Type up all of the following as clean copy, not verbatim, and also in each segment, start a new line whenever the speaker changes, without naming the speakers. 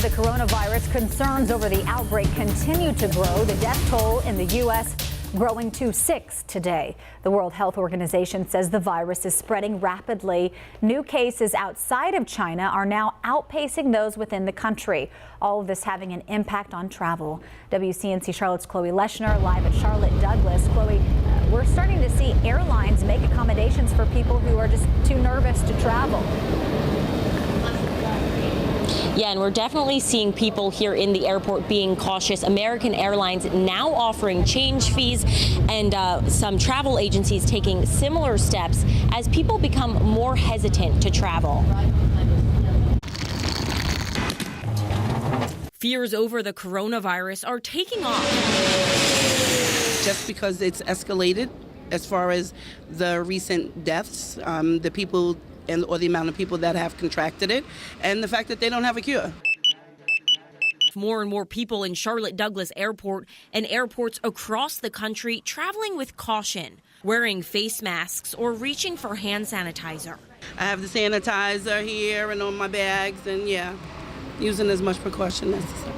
to the coronavirus, concerns over the outbreak continue to grow. The death toll in the U.S. growing to 6 today. The World Health Organization says the virus is spreading rapidly. New cases outside of China are now outpacing those within the country. All of this having an impact on travel. WCNC Charlotte's Chloe Leschner live at Charlotte Douglas. Chloe, we're starting to see airlines make accommodations for people who are just too nervous to travel.
Yeah, and we're definitely seeing people here in the airport being cautious. American Airlines now offering change fees, and some travel agencies taking similar steps as people become more hesitant to travel. Fears over the coronavirus are taking off.
Just because it's escalated as far as the recent deaths, the people or the amount of people that have contracted it, and the fact that they don't have a cure.
More and more people in Charlotte Douglas Airport and airports across the country traveling with caution, wearing face masks or reaching for hand sanitizer.
I have the sanitizer here and on my bags, and using as much precaution necessary.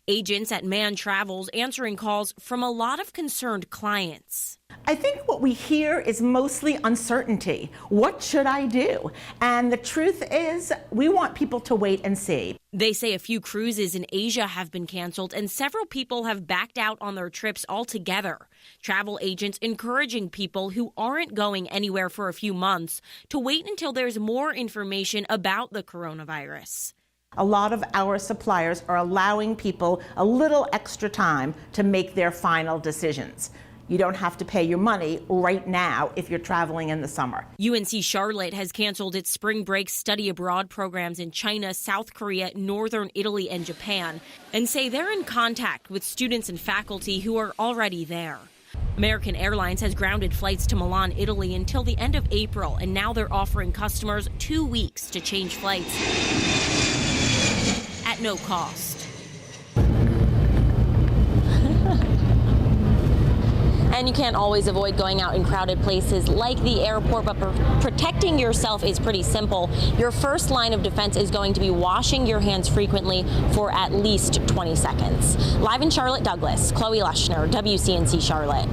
Agents at Man Travels answering calls from a lot of concerned clients.
I think what we hear is mostly uncertainty. What should I do? And the truth is, we want people to wait and see.
They say a few cruises in Asia have been canceled and several people have backed out on their trips altogether. Travel agents encouraging people who aren't going anywhere for a few months to wait until there's more information about the coronavirus.
A lot of our suppliers are allowing people a little extra time to make their final decisions. You don't have to pay your money right now if you're traveling in the summer.
UNC Charlotte has canceled its spring break study abroad programs in China, South Korea, Northern Italy, and Japan, and say they're in contact with students and faculty who are already there. American Airlines has grounded flights to Milan, Italy until the end of April, and now they're offering customers 2 weeks to change flights at no cost. And you can't always avoid going out in crowded places like the airport, but protecting yourself is pretty simple. Your first line of defense is going to be washing your hands frequently for at least 20 seconds. Live in Charlotte Douglas, Chloe Leschner, WCNC Charlotte.